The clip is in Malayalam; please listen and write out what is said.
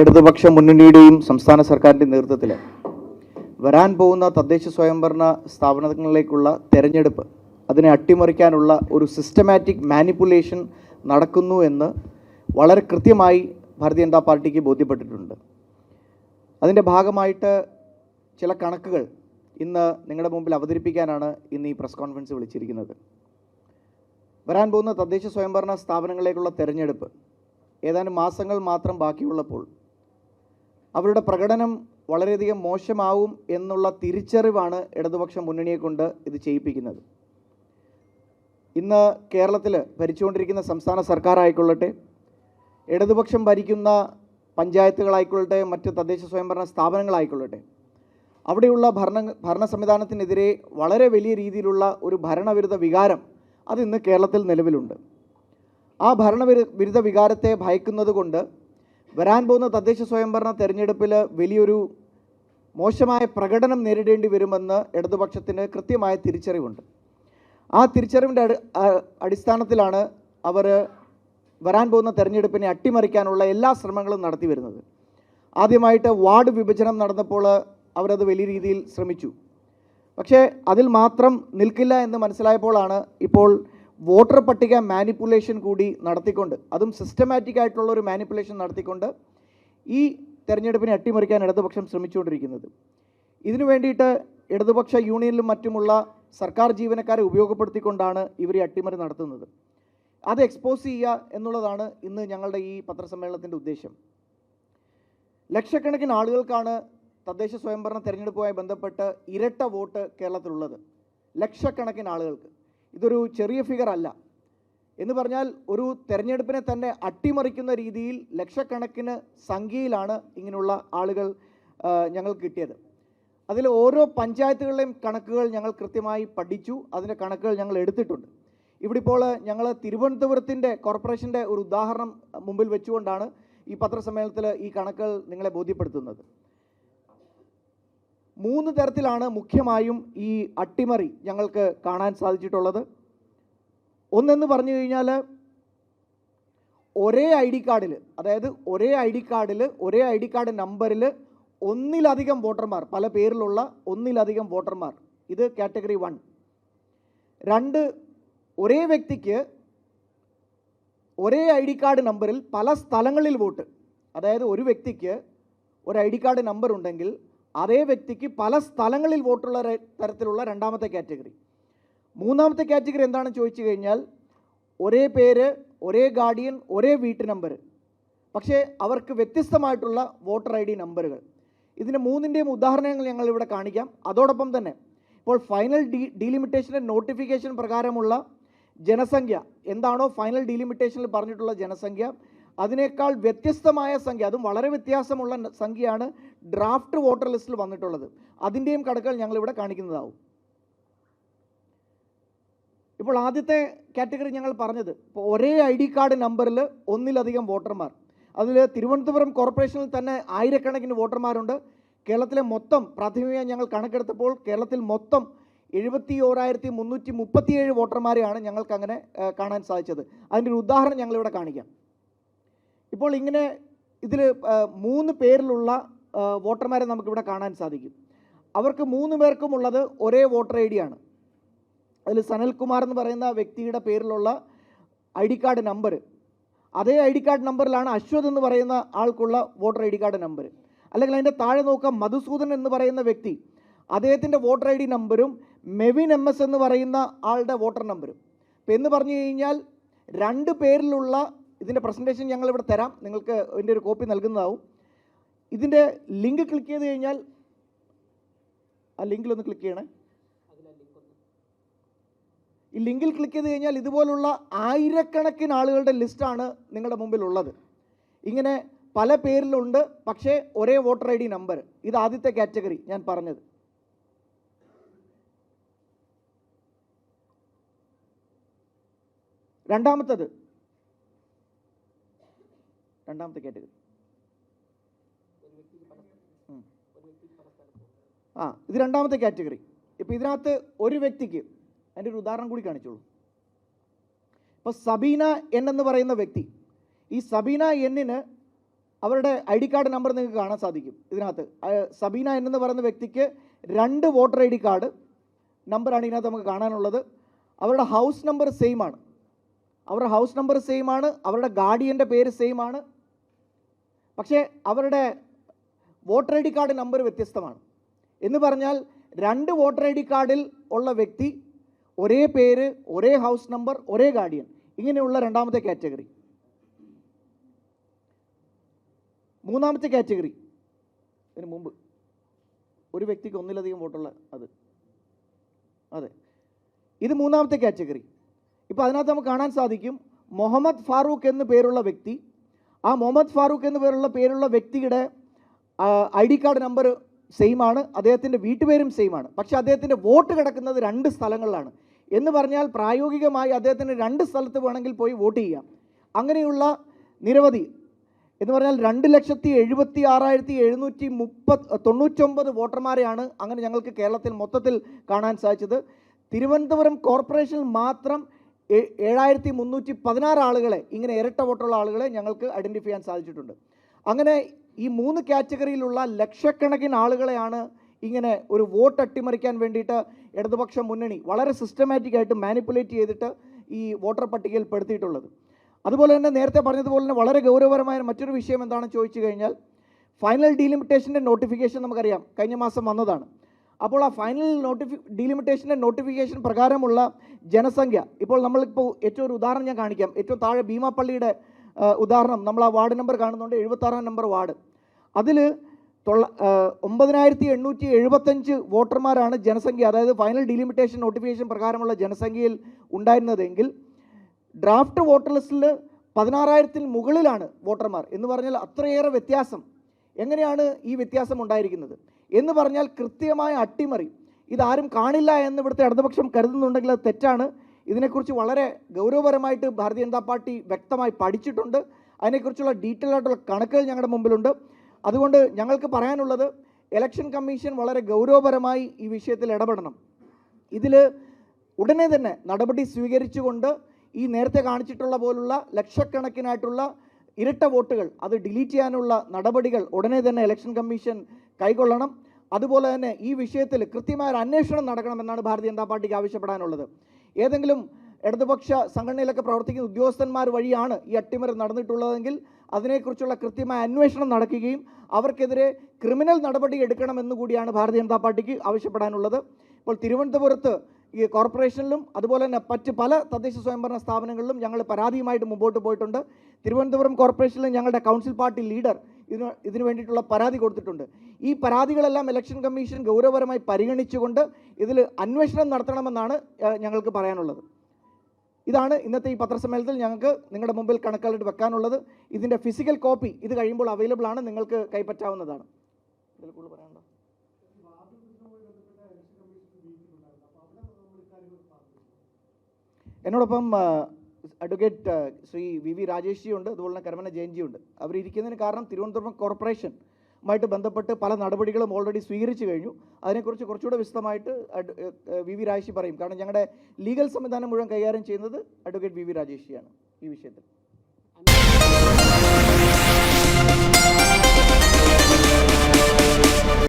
ഇടതുപക്ഷ മുന്നണിയുടെയും സംസ്ഥാന സർക്കാരിൻ്റെ നേതൃത്വത്തിൽ വരാൻ പോകുന്ന തദ്ദേശ സ്വയംഭരണ സ്ഥാപനങ്ങളിലേക്കുള്ള തെരഞ്ഞെടുപ്പ് അതിനെ അട്ടിമറിക്കാനുള്ള ഒരു സിസ്റ്റമാറ്റിക് മാനിപ്പുലേഷൻ നടക്കുന്നു എന്ന് വളരെ കൃത്യമായി ഭാരതീയ ജനതാ പാർട്ടിക്ക് ബോധ്യപ്പെട്ടിട്ടുണ്ട്. അതിൻ്റെ ഭാഗമായിട്ട് ചില കണക്കുകൾ ഇന്ന് നിങ്ങളുടെ മുമ്പിൽ അവതരിപ്പിക്കാനാണ് ഇന്ന് ഈ പ്രസ് കോൺഫറൻസ് വിളിച്ചിരിക്കുന്നത്. വരാൻ പോകുന്ന തദ്ദേശ സ്വയംഭരണ സ്ഥാപനങ്ങളിലേക്കുള്ള തെരഞ്ഞെടുപ്പ് ഏതാനും മാസങ്ങൾ മാത്രം ബാക്കിയുള്ളപ്പോൾ അവരുടെ പ്രകടനം വളരെയധികം മോശമാവും എന്നുള്ള തിരിച്ചറിവാണ് ഇടതുപക്ഷ മുന്നണിയെ കൊണ്ട് ഇത് ചെയ്യിപ്പിക്കുന്നത്. ഇന്ന് കേരളത്തിൽ ഭരിച്ചുകൊണ്ടിരിക്കുന്ന സംസ്ഥാന സർക്കാർ ആയിക്കൊള്ളട്ടെ, ഇടതുപക്ഷം ഭരിക്കുന്ന പഞ്ചായത്തുകളായിക്കൊള്ളട്ടെ, മറ്റ് തദ്ദേശ സ്വയംഭരണ സ്ഥാപനങ്ങളായിക്കൊള്ളട്ടെ, അവിടെയുള്ള ഭരണ സംവിധാനത്തിനെതിരെ വളരെ വലിയ രീതിയിലുള്ള ഒരു ഭരണവിരുദ്ധ വികാരം അത് ഇന്ന് കേരളത്തിൽ നിലവിലുണ്ട്. ആ ഭരണവിരുദ്ധ വികാരത്തെ ഭയക്കുന്നത് കൊണ്ട് വരാൻ പോകുന്ന തദ്ദേശ സ്വയംഭരണ തെരഞ്ഞെടുപ്പിൽ വലിയൊരു മോശമായ പ്രകടനം നേരിടേണ്ടി വരുമെന്ന് ഇടതുപക്ഷത്തിന് കൃത്യമായ തിരിച്ചറിവുണ്ട്. ആ തിരിച്ചറിവിൻ്റെ അടിസ്ഥാനത്തിലാണ് അവർ വരാൻ പോകുന്ന തെരഞ്ഞെടുപ്പിനെ അട്ടിമറിക്കാനുള്ള എല്ലാ ശ്രമങ്ങളും നടത്തി വരുന്നത്. ആദ്യമായിട്ട് വാർഡ് വിഭജനം നടന്നപ്പോൾ അവരത് വലിയ രീതിയിൽ ശ്രമിച്ചു. പക്ഷേ അതിൽ മാത്രം നിൽക്കില്ല എന്ന് മനസ്സിലായപ്പോഴാണ് ഇപ്പോൾ വോട്ടർ പട്ടിക മാനിപ്പുലേഷൻ കൂടി നടത്തിക്കൊണ്ട്, അതും സിസ്റ്റമാറ്റിക് ആയിട്ടുള്ള ഒരു മാനിപ്പുലേഷൻ നടത്തിക്കൊണ്ട് ഈ തെരഞ്ഞെടുപ്പിനെ അട്ടിമറിക്കാൻ ഇടതുപക്ഷം ശ്രമിച്ചുകൊണ്ടിരിക്കുന്നത്. ഇതിനു വേണ്ടിയിട്ട് ഇടതുപക്ഷ യൂണിയനിലും മറ്റുമുള്ള സർക്കാർ ജീവനക്കാരെ ഉപയോഗപ്പെടുത്തിക്കൊണ്ടാണ് ഇവർ ഈ അട്ടിമറി നടത്തുന്നത്. അത് എക്സ്പോസ് ചെയ്യുക എന്നുള്ളതാണ് ഇന്ന് ഞങ്ങളുടെ ഈ പത്രസമ്മേളനത്തിൻ്റെ ഉദ്ദേശം. ലക്ഷക്കണക്കിന് ആളുകൾക്കാണ് തദ്ദേശ സ്വയംഭരണ തെരഞ്ഞെടുപ്പുമായി ബന്ധപ്പെട്ട് ഇരട്ട വോട്ട് കേരളത്തിലുള്ളത്. ലക്ഷക്കണക്കിന് ആളുകൾക്ക്. ഇതൊരു ചെറിയ ഫിഗർ അല്ല. എന്ന് പറഞ്ഞാൽ ഒരു തെരഞ്ഞെടുപ്പിനെ തന്നെ അട്ടിമറിക്കുന്ന രീതിയിൽ ലക്ഷക്കണക്കിന് സംഖ്യയിലാണ് ഇങ്ങനെയുള്ള ആളുകൾ ഞങ്ങൾക്ക് കിട്ടിയത്. അതിൽ ഓരോ പഞ്ചായത്തുകളിലെയും കണക്കുകൾ ഞങ്ങൾ കൃത്യമായി പഠിച്ചു. അതിൻ്റെ കണക്കുകൾ ഞങ്ങൾ എടുത്തിട്ടുണ്ട്. ഇവിടെ ഇപ്പോൾ ഞങ്ങൾ തിരുവനന്തപുരത്തിൻ്റെ കോർപ്പറേഷൻ്റെ ഒരു ഉദാഹരണം മുമ്പിൽ വെച്ചുകൊണ്ടാണ് ഈ പത്രസമ്മേളനത്തിൽ ഈ കണക്കുകൾ നിങ്ങളെ ബോധ്യപ്പെടുത്തുന്നത്. 3 തരത്തിലാണ് മുഖ്യമായും ഈ അട്ടിമറി ഞങ്ങൾക്ക് കാണാൻ സാധിച്ചിട്ടുള്ളത്. ഒന്നെന്ന് പറഞ്ഞു കഴിഞ്ഞാൽ ഒരേ ഐ ഡി കാർഡിൽ, അതായത് ഒരേ ഐ ഡി കാർഡ് നമ്പറിൽ ഒന്നിലധികം വോട്ടർമാർ, പല പേരിലുള്ള ഒന്നിലധികം വോട്ടർമാർ. ഇത് കാറ്റഗറി 1. 2, ഒരേ വ്യക്തിക്ക് ഒരേ ഐ ഡി കാർഡ് നമ്പറിൽ പല സ്ഥലങ്ങളിൽ വോട്ട്. അതായത് ഒരു വ്യക്തിക്ക് ഒരു ഐ ഡി കാർഡ് നമ്പർ ഉണ്ടെങ്കിൽ അതേ വ്യക്തിക്ക് പല സ്ഥലങ്ങളിൽ വോട്ടുള്ള തരത്തിലുള്ള രണ്ടാമത്തെ കാറ്റഗറി. മൂന്നാമത്തെ കാറ്റഗറി എന്താണെന്ന് ചോദിച്ചു കഴിഞ്ഞാൽ ഒരേ പേര്, ഒരേ ഗാർഡിയൻ, ഒരേ വീട്ടു നമ്പർ, പക്ഷേ അവർക്ക് വ്യത്യസ്തമായിട്ടുള്ള വോട്ടർ ഐ ഡി നമ്പറുകൾ. ഇതിന് 3ൻ്റെയും ഉദാഹരണങ്ങൾ ഞങ്ങൾ ഇവിടെ കാണിക്കാം. അതോടൊപ്പം തന്നെ ഇപ്പോൾ ഫൈനൽ ഡീലിമിറ്റേഷൻ്റെ നോട്ടിഫിക്കേഷൻ പ്രകാരമുള്ള ജനസംഖ്യ എന്താണോ ഫൈനൽ ഡീലിമിറ്റേഷനിൽ പറഞ്ഞിട്ടുള്ള ജനസംഖ്യ, അതിനേക്കാൾ വ്യത്യസ്തമായ സംഖ്യ, അതും വളരെ വ്യത്യാസമുള്ള സംഖ്യയാണ് ഡ്രാഫ്റ്റ് വോട്ടർ ലിസ്റ്റിൽ വന്നിട്ടുള്ളത്. അതിൻ്റെയും കണക്കുകൾ ഞങ്ങളിവിടെ കാണിക്കുന്നതാവും. ഇപ്പോൾ ആദ്യത്തെ കാറ്റഗറി ഞങ്ങൾ പറഞ്ഞത്, ഇപ്പോൾ ഒരേ ഐ ഡി കാർഡ് നമ്പറിൽ ഒന്നിലധികം വോട്ടർമാർ. അതിൽ തിരുവനന്തപുരം കോർപ്പറേഷനിൽ തന്നെ ആയിരക്കണക്കിന് വോട്ടർമാരുണ്ട്. കേരളത്തിലെ മൊത്തം പ്രാഥമികമായി ഞങ്ങൾ കണക്കെടുത്തപ്പോൾ കേരളത്തിൽ മൊത്തം 71,337 വോട്ടർമാരെയാണ് ഞങ്ങൾക്ക് അങ്ങനെ കാണാൻ സാധിച്ചത്. അതിൻ്റെ ഒരു ഉദാഹരണം ഞങ്ങളിവിടെ കാണിക്കാം. ഇപ്പോൾ ഇങ്ങനെ ഇതിൽ 3 പേരിലുള്ള വോട്ടർമാരെ നമുക്കിവിടെ കാണാൻ സാധിക്കും. അവർക്ക് 3 പേർക്കും ഉള്ളത് ഒരേ വോട്ടർ ഐ ഡി ആണ്. അതിൽ സനൽകുമാർ എന്ന് പറയുന്ന വ്യക്തിയുടെ പേരിലുള്ള ഐ ഡി കാർഡ് നമ്പർ, അതേ ഐ ഡി കാർഡ് നമ്പറിലാണ് അശ്വത് എന്ന് പറയുന്ന ആൾക്കുള്ള voter I D card number. അല്ലെങ്കിൽ അതിൻ്റെ താഴെ നോക്കാം, മധുസൂദൻ എന്ന് പറയുന്ന വ്യക്തി, അദ്ദേഹത്തിൻ്റെ വോട്ടർ ഐ ഡി നമ്പറും മെവിൻ MS എന്ന് പറയുന്ന ആളുടെ വോട്ടർ നമ്പറും. ഇപ്പം എന്ന് പറഞ്ഞു കഴിഞ്ഞാൽ 2 പേരിലുള്ള, ഇതിൻ്റെ പ്രസൻറ്റേഷൻ ഞങ്ങളിവിടെ തരാം, നിങ്ങൾക്ക് ഇതിൻ്റെ ഒരു കോപ്പി നൽകുന്നതാവും. ഇതിൻ്റെ ലിങ്ക് ക്ലിക്ക് ചെയ്ത് കഴിഞ്ഞാൽ, ആ ലിങ്കിലൊന്ന് ക്ലിക്ക് ചെയ്യണേ. ഈ ലിങ്കിൽ ക്ലിക്ക് ചെയ്ത് കഴിഞ്ഞാൽ ഇതുപോലുള്ള ആയിരക്കണക്കിന് ആളുകളുടെ ലിസ്റ്റാണ് നിങ്ങളുടെ മുമ്പിൽ ഉള്ളത്. ഇങ്ങനെ പല പേരിലുണ്ട്, പക്ഷേ ഒരേ വോട്ടർ ഐ ഡി നമ്പർ. ഇത് ആദ്യത്തെ കാറ്റഗറി ഞാൻ പറഞ്ഞത്. രണ്ടാമത്തെ കാറ്റഗറി ഇത് രണ്ടാമത്തെ കാറ്റഗറി. ഇപ്പോൾ ഇതിനകത്ത് ഒരു വ്യക്തിക്ക്, അതിൻ്റെ ഒരു ഉദാഹരണം കൂടി കാണിച്ചോളൂ. ഇപ്പോൾ സബീന എൻ എന്ന് പറയുന്ന വ്യക്തി, ഈ സബീന എന്നിന് അവരുടെ ID കാർഡ് നമ്പർ നിങ്ങൾക്ക് കാണാൻ സാധിക്കും ഇതിനകത്ത്. സബീന എന്ന് പറയുന്ന വ്യക്തിക്ക് 2 വോട്ടർ ID കാർഡ് നമ്പറാണ് ഇതിനകത്ത് നമുക്ക് കാണാനുള്ളത്. അവരുടെ ഹൗസ് നമ്പർ സെയിം ആണ്. അവരുടെ ഗാർഡിയൻ്റെ പേര് സെയിം ആണ്. പക്ഷേ അവരുടെ വോട്ടർ ID കാർഡ് നമ്പർ വ്യത്യസ്തമാണ്. എന്ന് പറഞ്ഞാൽ 2 വോട്ടർ ID കാർഡിൽ ഉള്ള വ്യക്തി ഒരേ പേര്, ഒരേ ഹൗസ് നമ്പർ, ഒരേ ഗാർഡിയൻ, ഇങ്ങനെയുള്ള രണ്ടാമത്തെ കാറ്റഗറി. മൂന്നാമത്തെ കാറ്റഗറി, ഇതിന് മുമ്പ് ഒരു വ്യക്തിക്ക് ഒന്നിലധികം വോട്ടുള്ള അതെ, ഇത് മൂന്നാമത്തെ കാറ്റഗറി. ഇപ്പോൾ അതിനകത്ത് നമുക്ക് കാണാൻ സാധിക്കും മുഹമ്മദ് ഫാറൂഖ് എന്ന് പേരുള്ള വ്യക്തി. ആ മുഹമ്മദ് ഫാറൂഖ് എന്ന് പേരുള്ള വ്യക്തിയുടെ ID കാർഡ് നമ്പർ സെയിം ആണ്, അദ്ദേഹത്തിൻ്റെ വീട്ടുപേരും സെയിം ആണ്. പക്ഷേ അദ്ദേഹത്തിൻ്റെ വോട്ട് കിടക്കുന്നത് 2 സ്ഥലങ്ങളിലാണ്. എന്ന് പറഞ്ഞാൽ പ്രായോഗികമായി അദ്ദേഹത്തിന് 2 സ്ഥലത്ത് വേണമെങ്കിൽ പോയി വോട്ട് ചെയ്യാം. അങ്ങനെയുള്ള നിരവധി, എന്ന് പറഞ്ഞാൽ 2,76,799 വോട്ടർമാരെയാണ് അങ്ങനെ ഞങ്ങൾക്ക് കേരളത്തിൽ മൊത്തത്തിൽ കാണാൻ സാധിച്ചത്. തിരുവനന്തപുരം കോർപ്പറേഷനിൽ മാത്രം 7,316 ആളുകളെ, ഇങ്ങനെ ഇരട്ട വോട്ടുള്ള ആളുകളെ ഞങ്ങൾക്ക് ഐഡൻറ്റിഫൈ ചെയ്യാൻ സാധിച്ചിട്ടുണ്ട്. അങ്ങനെ ഈ 3 കാറ്റഗറിയിലുള്ള ലക്ഷക്കണക്കിന് ആളുകളെയാണ് ഇങ്ങനെ ഒരു വോട്ട് അട്ടിമറിക്കാൻ വേണ്ടിയിട്ട് ഇടതുപക്ഷ മുന്നണി വളരെ സിസ്റ്റമാറ്റിക് ആയിട്ട് മാനിപ്പുലേറ്റ് ചെയ്തിട്ട് ഈ വോട്ടർ പട്ടികയിൽ പെടുത്തിയിട്ടുള്ളത്. അതുപോലെ തന്നെ നേരത്തെ പറഞ്ഞതുപോലെ തന്നെ വളരെ ഗൗരവപരമായ മറ്റൊരു വിഷയം എന്താണെന്ന് ചോദിച്ചു കഴിഞ്ഞാൽ, ഫൈനൽ ഡീലിമിറ്റേഷൻ്റെ നോട്ടിഫിക്കേഷൻ നമുക്കറിയാം കഴിഞ്ഞ മാസം വന്നതാണ്. അപ്പോൾ ആ ഫൈനൽ ഡീലിമിറ്റേഷൻ്റെ നോട്ടിഫിക്കേഷൻ പ്രകാരമുള്ള ജനസംഖ്യ, ഇപ്പോൾ നമ്മളിപ്പോൾ ഏറ്റവും ഒരു ഉദാഹരണം ഞാൻ കാണിക്കാം. ഏറ്റവും താഴെ ഭീമാപ്പള്ളിയുടെ ഉദാഹരണം നമ്മൾ ആ വാർഡ് നമ്പർ കാണുന്നുണ്ട്, 76-ാം നമ്പർ വാർഡ്. അതിൽ 9,875 വോട്ടർമാരാണ് ജനസംഖ്യ, അതായത് ഫൈനൽ ഡീലിമിറ്റേഷൻ നോട്ടിഫിക്കേഷൻ പ്രകാരമുള്ള ജനസംഖ്യയിൽ ഉണ്ടായിരുന്നതെങ്കിൽ ഡ്രാഫ്റ്റ് വോട്ടർ ലിസ്റ്റിൽ 16,000-ന് മുകളിലാണ് വോട്ടർമാർ. എന്ന് പറഞ്ഞാൽ അത്രയേറെ വ്യത്യാസം. എങ്ങനെയാണ് ഈ വ്യത്യാസം ഉണ്ടായിരിക്കുന്നത് എന്ന് പറഞ്ഞാൽ കൃത്യമായ അട്ടിമറി. ഇതാരും കാണില്ല എന്ന് ഇവിടുത്തെ ഇടതുപക്ഷം കരുതുന്നുണ്ടെങ്കിൽ അത് തെറ്റാണ്. ഇതിനെക്കുറിച്ച് വളരെ ഗൗരവപരമായിട്ട് ഭാരതീയ ജനതാ പാർട്ടി വ്യക്തമായി പഠിച്ചിട്ടുണ്ട്. അതിനെക്കുറിച്ചുള്ള ഡീറ്റെയിൽ ആയിട്ടുള്ള കണക്കുകൾ ഞങ്ങളുടെ മുമ്പിലുണ്ട്. അതുകൊണ്ട് ഞങ്ങൾക്ക് പറയാനുള്ളത്, ഇലക്ഷൻ കമ്മീഷൻ വളരെ ഗൗരവപരമായി ഈ വിഷയത്തിൽ ഇടപെടണം. ഇതിൽ ഉടനെ തന്നെ നടപടി സ്വീകരിച്ചുകൊണ്ട് ഈ നേരത്തെ കാണിച്ചിട്ടുള്ള പോലുള്ള ലക്ഷക്കണക്കിനായിട്ടുള്ള ഇരട്ട വോട്ടുകൾ അത് ഡിലീറ്റ് ചെയ്യാനുള്ള നടപടികൾ ഉടനെ തന്നെ ഇലക്ഷൻ കമ്മീഷൻ കൈക്കൊള്ളണം. അതുപോലെ തന്നെ ഈ വിഷയത്തിൽ കൃത്യമായ അന്വേഷണം നടക്കണമെന്നാണ് ഭാരതീയ ജനതാ പാർട്ടിക്ക് ആവശ്യപ്പെടാനുള്ളത്. ഏതെങ്കിലും ഇടതുപക്ഷ സംഘടനയിലൊക്കെ പ്രവർത്തിക്കുന്ന ഉദ്യോഗസ്ഥന്മാർ വഴിയാണ് ഈ അട്ടിമറി നടന്നിട്ടുള്ളതെങ്കിൽ അതിനെക്കുറിച്ചുള്ള കൃത്യമായ അന്വേഷണം നടക്കുകയും അവർക്കെതിരെ ക്രിമിനൽ നടപടി എടുക്കണമെന്ന് കൂടിയാണ് ഭാരതീയ ജനതാ പാർട്ടിക്ക് ആവശ്യപ്പെടാനുള്ളത്. ഇപ്പോൾ തിരുവനന്തപുരത്ത് ഈ കോർപ്പറേഷനിലും അതുപോലെ തന്നെ മറ്റ് പല തദ്ദേശ സ്വയംഭരണ സ്ഥാപനങ്ങളിലും ഞങ്ങൾ പരാതിയുമായിട്ട് മുമ്പോട്ട് പോയിട്ടുണ്ട്. തിരുവനന്തപുരം കോർപ്പറേഷനിൽ ഞങ്ങളുടെ കൗൺസിൽ പാർട്ടി ലീഡർ ഇതിനു വേണ്ടിയിട്ടുള്ള പരാതി കൊടുത്തിട്ടുണ്ട്. ഈ പരാതികളെല്ലാം ഇലക്ഷൻ കമ്മീഷൻ ഗൗരവപരമായി പരിഗണിച്ചുകൊണ്ട് ഇതിൽ അന്വേഷണം നടത്തണമെന്നാണ് ഞങ്ങൾക്ക് പറയാനുള്ളത്. ഇതാണ് ഇന്നത്തെ ഈ പത്രസമ്മേളനത്തിൽ ഞങ്ങൾക്ക് നിങ്ങളുടെ മുമ്പിൽ കണക്കായിട്ട് വെക്കാനുള്ളത്. ഇതിൻ്റെ ഫിസിക്കൽ കോപ്പി ഇത് കഴിയുമ്പോൾ അവൈലബിൾ ആണ്, നിങ്ങൾക്ക് കൈപ്പറ്റാവുന്നതാണ്. ഇതിൽ കൂടുതൽ പറയാനുണ്ടോ? എന്നോടൊപ്പം അഡ്വക്കേറ്റ് ശ്രീ വി രാജേഷ് ജി ഉണ്ട്, അതുപോലെ തന്നെ കരമന ജയൻജി ഉണ്ട്. അവരിയ്ക്കുന്നതിന് കാരണം തിരുവനന്തപുരം കോർപ്പറേഷനുമായിട്ട് ബന്ധപ്പെട്ട് പല നടപടികളും ഓൾറെഡി സ്വീകരിച്ചു കഴിഞ്ഞു. അതിനെക്കുറിച്ച് കുറച്ചുകൂടെ വിശദമായിട്ട് വി രാജേഷ് പറയും. കാരണം ഞങ്ങളുടെ ലീഗൽ സംവിധാനം മുഴുവൻ കൈകാര്യം ചെയ്യുന്നത് അഡ്വക്കേറ്റ് വി രാജേഷ് ജിയാണ് ഈ വിഷയത്തിൽ.